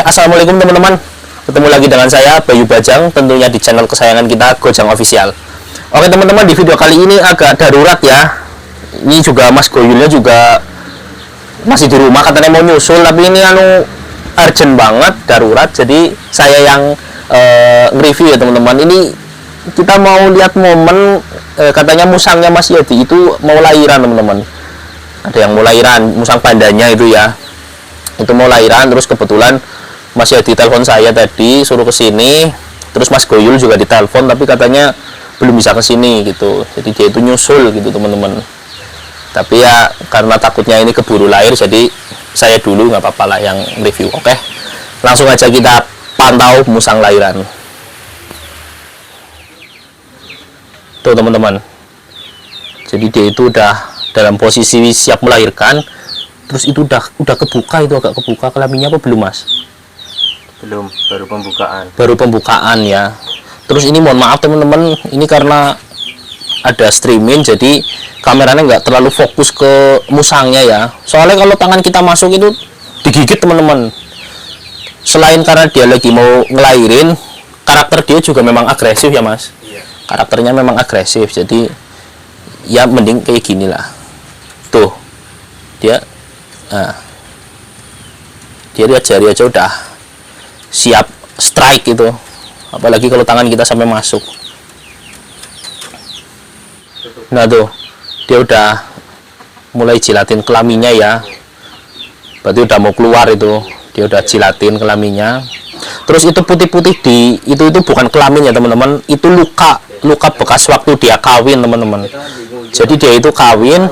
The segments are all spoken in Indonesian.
Assalamualaikum teman-teman. Ketemu lagi dengan saya Bayu Bajang, tentunya di channel kesayangan kita Gojang Official. Oke teman-teman, di video kali ini agak darurat ya. Ini juga Mas Goyulnya juga masih di rumah, katanya mau nyusul, tapi ini urgent banget, darurat. Jadi saya yang nge-review ya teman-teman. Ini kita mau lihat momen katanya musangnya Mas Yadi itu mau lahiran teman-teman. Ada yang mau lahiran, musang pandanya itu ya. Itu mau lahiran, terus kebetulan Mas Yadi telepon saya tadi suruh ke sini, terus Mas Goyul juga ditelepon tapi katanya belum bisa ke sini gitu. Jadi dia itu nyusul gitu teman-teman. Tapi ya karena takutnya ini keburu lahir, jadi saya dulu nggak apa-apa lah yang review. Oke, langsung aja kita pantau musang lahiran. Tuh teman-teman, jadi dia itu udah dalam posisi siap melahirkan. Terus itu udah kebuka, itu agak kebuka kelaminnya apa belum Mas? Belum, baru pembukaan ya. Terus ini mohon maaf teman-teman, ini karena ada streaming jadi kameranya nggak terlalu fokus ke musangnya ya. Soalnya kalau tangan kita masuk itu digigit teman-teman. Selain karena dia lagi mau ngelahirin, karakter dia juga memang agresif ya Mas. Iya. Karakternya memang agresif, jadi ya mending kayak gini lah. Tuh dia, nah, dia lihat jari aja udah siap strike gitu, apalagi kalau tangan kita sampai masuk. Nah tuh dia udah mulai jilatin kelaminnya ya, berarti udah mau keluar itu. Dia udah jilatin kelaminnya. Terus itu putih-putih di itu bukan kelamin ya teman-teman, itu luka bekas waktu dia kawin teman-teman. Jadi dia itu kawin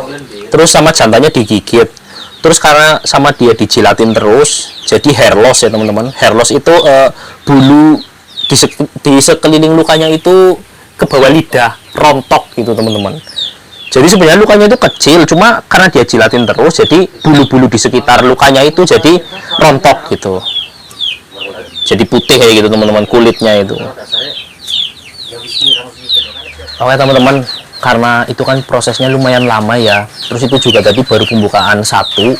terus sama jantannya digigit, terus karena sama dia dijilatin terus jadi hair loss ya teman-teman. Hair loss itu bulu di sekeliling lukanya itu ke bawah lidah rontok gitu teman-teman. Jadi sebenarnya lukanya itu kecil, cuma karena dia jilatin terus jadi bulu-bulu di sekitar lukanya itu jadi rontok gitu, jadi putih kayak gitu teman-teman kulitnya itu. Oke teman-teman, karena itu kan prosesnya lumayan lama ya, terus itu juga tadi baru pembukaan satu,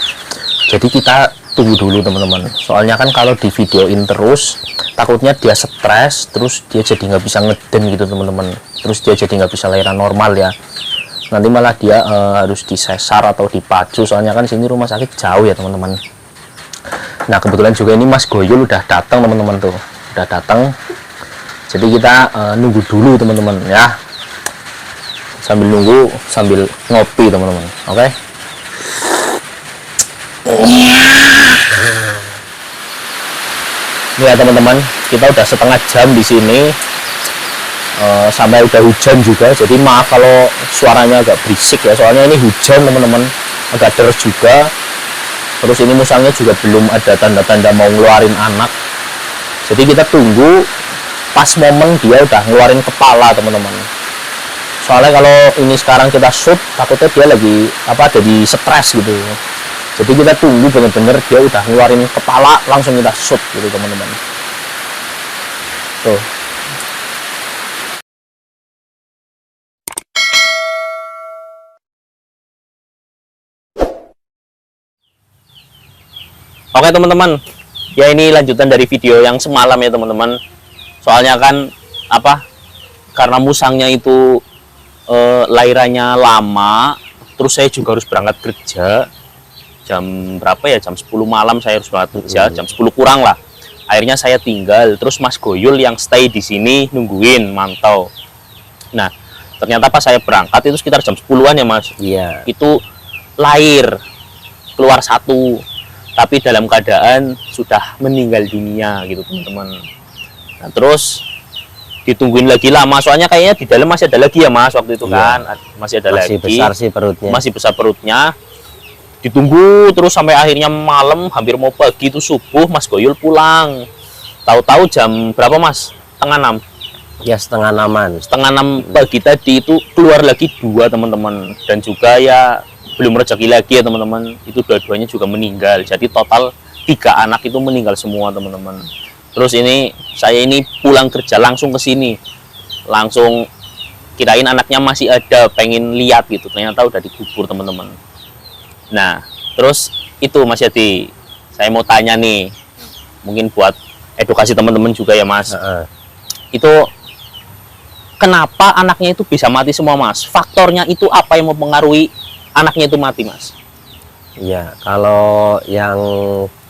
jadi kita tunggu dulu teman-teman. Soalnya kan kalau di videoin terus takutnya dia stres, terus dia jadi nggak bisa ngeden gitu teman-teman, terus dia jadi nggak bisa lahiran normal ya. Nanti malah dia harus disesar atau dipacu, soalnya kan sini rumah sakit jauh ya teman-teman. Nah kebetulan juga ini Mas Goyul udah datang teman-teman, tuh udah datang, jadi kita nunggu dulu teman-teman ya, sambil nunggu sambil ngopi teman-teman. Oke. Ini ya teman-teman, kita udah setengah jam di sini, sampai udah hujan juga, jadi maaf kalau suaranya agak berisik ya, soalnya ini hujan teman-teman, agak deras juga. Terus ini musangnya juga belum ada tanda-tanda mau ngeluarin anak, jadi kita tunggu pas momen dia udah ngeluarin kepala teman-teman. Soalnya kalau ini sekarang kita shoot takutnya dia lagi jadi stres gitu, jadi kita tunggu bener-bener dia udah ngeluarin kepala langsung kita shoot gitu teman-teman. Tuh. Oke teman-teman, ya ini lanjutan dari video yang semalam ya teman-teman. Soalnya kan karena musangnya itu lahirannya lama, terus saya juga harus berangkat kerja jam berapa ya, jam 10 malam saya harus berangkat kerja, jam 10 kurang lah. Akhirnya saya tinggal, terus Mas Goyul yang stay di sini nungguin, mantau. Nah ternyata pas saya berangkat itu sekitar jam 10-an ya Mas. Iya. Itu lahir, keluar satu, tapi dalam keadaan sudah meninggal dunia gitu teman-teman. Nah terus ditungguin lagi lama, soalnya kayaknya di dalam masih ada lagi ya Mas waktu itu. Iya. Kan masih ada lagi, besar sih perutnya, masih besar perutnya. Ditunggu terus sampai akhirnya malam, hampir mau pagi itu subuh Mas Goyul pulang. Tahu-tahu jam berapa Mas? Setengah 6 ya, setengah 6 pagi tadi itu keluar lagi 2 teman-teman, dan juga ya belum rezeki lagi ya teman-teman, itu dua-duanya juga meninggal. Jadi total 3 anak itu meninggal semua teman-teman. Terus ini saya ini pulang kerja langsung ke sini, langsung kirain anaknya masih ada, pengen lihat gitu, ternyata udah dikubur teman-teman. Nah terus itu Mas Yadi, saya mau tanya nih, mungkin buat edukasi teman-teman juga ya Mas. Itu kenapa anaknya itu bisa mati semua Mas? Faktornya itu apa yang mempengaruhi anaknya itu mati Mas? Ya, kalau yang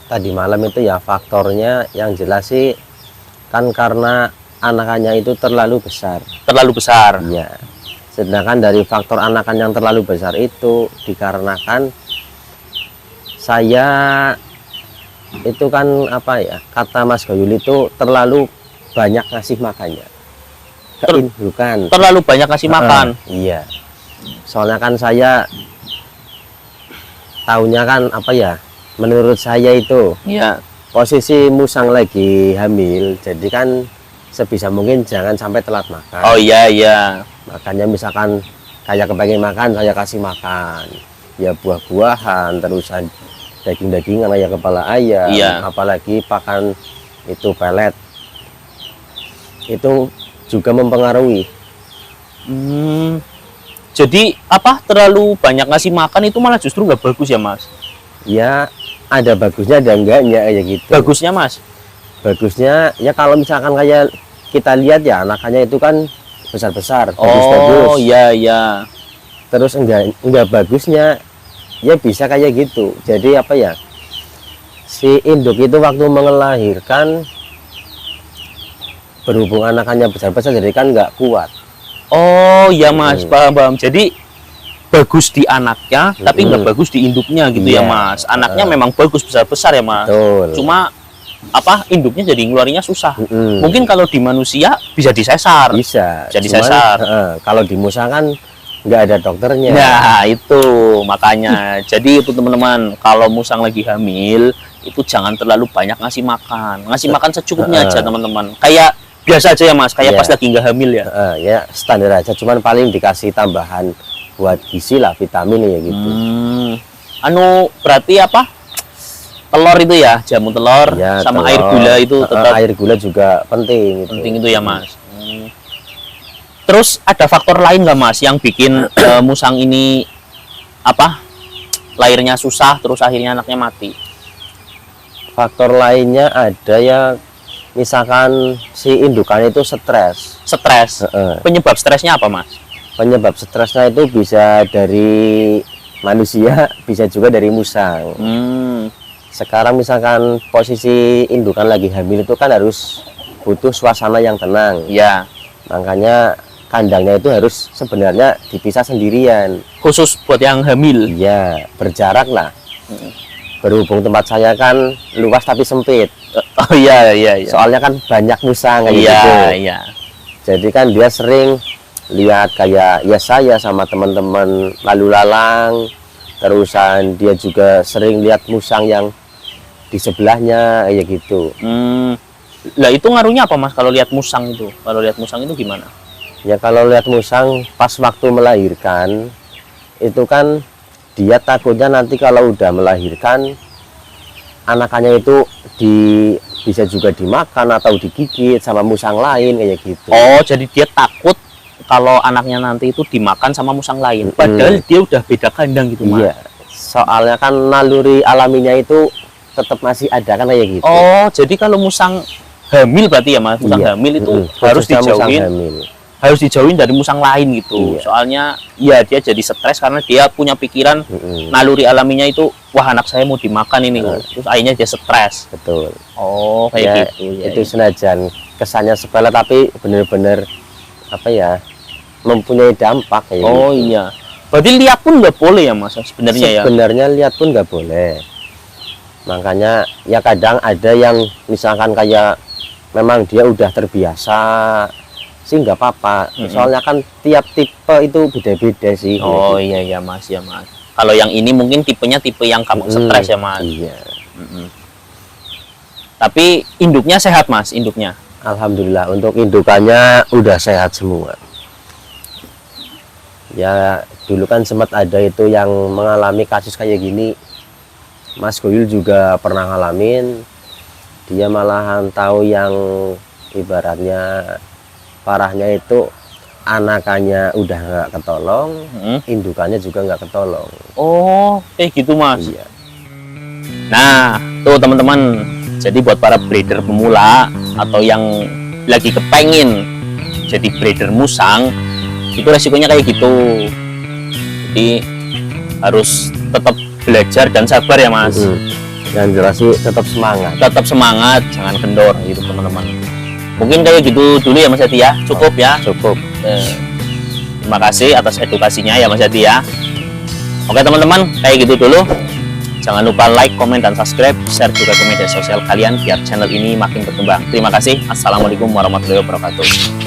tadi malam itu ya faktornya yang jelas sih kan karena anakannya itu terlalu besar. Terlalu besar. Ya. Sedangkan dari faktor anakan yang terlalu besar itu dikarenakan saya itu kan apa ya, kata Mas Goyul itu terlalu banyak ngasih makannya. Keindukan. Terlalu banyak ngasih makan. Iya. Soalnya kan saya tahunya kan apa ya, menurut saya itu Iya. posisi musang lagi hamil, jadi kan sebisa mungkin jangan sampai telat makan. Oh iya iya. Makanya misalkan kayak kepengen makan, saya kasih makan ya buah-buahan, terusan daging-dagingan kayak kepala ayam, Iya. apalagi pakan itu pelet, itu juga mempengaruhi. Jadi apa, terlalu banyak ngasih makan itu malah justru nggak bagus ya Mas? Ya ada bagusnya ada enggaknya kayak gitu. Bagusnya Mas? Bagusnya ya kalau misalkan kayak kita lihat ya anakannya itu kan besar-besar, Oh bagus-bagus. iya iya. Terus enggak bagusnya ya bisa kayak gitu. Jadi apa ya, si induk itu waktu melahirkan berhubung anakannya besar-besar jadi kan nggak kuat. Oh iya Mas, paham. Jadi bagus di anaknya, tapi nggak bagus di induknya gitu ya Iya. Mas. Anaknya memang bagus besar-besar ya Mas. Betul. Cuma apa, induknya jadi ngeluarinnya susah. Mm-mm. Mungkin kalau di manusia bisa disesar. Bisa. Jadi Cuman, sesar. kalau di musang kan nggak ada dokternya. Nah itu makanya. Jadi itu teman-teman, kalau musang lagi hamil itu jangan terlalu banyak ngasih makan. Ngasih makan secukupnya aja teman-teman. Kayak biasa aja ya Mas, kayak Iya. pas lagi nggak hamil ya. Ya standar aja. Cuman paling dikasih tambahan buat gizi lah, vitamin ya gitu. Anu berarti apa? Telur itu ya, jamu telur Ya, sama telur. air gula itu tetap Air gula juga penting. penting itu ya Mas. Terus ada faktor lain nggak Mas yang bikin musang ini apa, lahirnya susah terus akhirnya anaknya mati? Faktor lainnya ada ya, misalkan si indukan itu stres. Stres. Penyebab stresnya apa Mas? Penyebab stresnya itu bisa dari manusia, bisa juga dari musang. Sekarang misalkan posisi indukan lagi hamil itu kan harus butuh suasana yang tenang. Ya. Makanya kandangnya itu harus sebenarnya dipisah sendirian. Khusus buat yang hamil. Iya, berjarak lah. Berhubung tempat saya kan luas tapi sempit. Oh iya. Soalnya kan banyak musang kayak Iya gitu. iya. Jadi kan dia sering lihat kayak ya saya sama teman-teman lalu lalang, terusan dia juga sering lihat musang yang di sebelahnya kayak gitu. Lah itu ngaruhnya apa Mas kalau lihat musang itu? Kalau lihat musang itu gimana? Ya kalau lihat musang pas waktu melahirkan itu kan dia takutnya nanti kalau udah melahirkan anakannya itu bisa juga dimakan atau digigit sama musang lain kayak gitu. Oh, jadi dia takut kalau anaknya nanti itu dimakan sama musang lain. Padahal dia udah beda kandang gitu Mas. Iya. Soalnya kan naluri alaminya itu tetap masih ada kan kayak gitu. Oh, jadi kalau musang hamil berarti ya Mas, musang Iya. hamil itu Khususnya musang dijauhin, hamil. harus dijauhin dari musang lain gitu. Iya. Soalnya ya dia jadi stres karena dia punya pikiran naluri alaminya itu, wah anak saya mau dimakan ini. Terus akhirnya dia stres. Betul. Oh, kayak Ya, gitu ya. itu senajan kesannya sepele tapi bener-bener apa ya, mempunyai dampak kayak Oh gitu. iya. Berarti lihat pun nggak boleh ya Mas sebenarnya ya. Sebenarnya lihat pun nggak boleh. Makanya ya kadang ada yang misalkan kayak memang dia udah terbiasa sih nggak apa-apa. Soalnya kan tiap tipe itu beda-beda sih. Oh iya Mas ya Mas. Kalau yang ini mungkin tipenya tipe yang gampang stres ya Mas. Iya. Tapi induknya sehat Mas, induknya. Alhamdulillah untuk indukannya udah sehat semua. Ya dulu kan sempat ada itu yang mengalami kasus kayak gini. Mas Goyul juga pernah ngalamin. Dia malahan tahu yang ibaratnya parahnya itu anakannya udah nggak ketolong, indukannya juga nggak ketolong. Oh, kayak gitu Mas. Iya. Nah, tuh teman-teman. Jadi buat para breeder pemula atau yang lagi kepengen jadi breeder musang, itu resikonya kayak gitu. Jadi harus tetap belajar dan sabar ya Mas. Yang jelas sih tetap semangat. Tetap semangat, jangan kendor gitu teman-teman. Mungkin kayak gitu dulu ya Mas Yati ya. Cukup ya. Cukup. Terima kasih atas edukasinya ya Mas Yati ya. Oke teman-teman, kayak gitu dulu. Jangan lupa like, komen, dan subscribe, share juga ke media sosial kalian biar channel ini makin berkembang. Terima kasih. Assalamualaikum warahmatullahi wabarakatuh.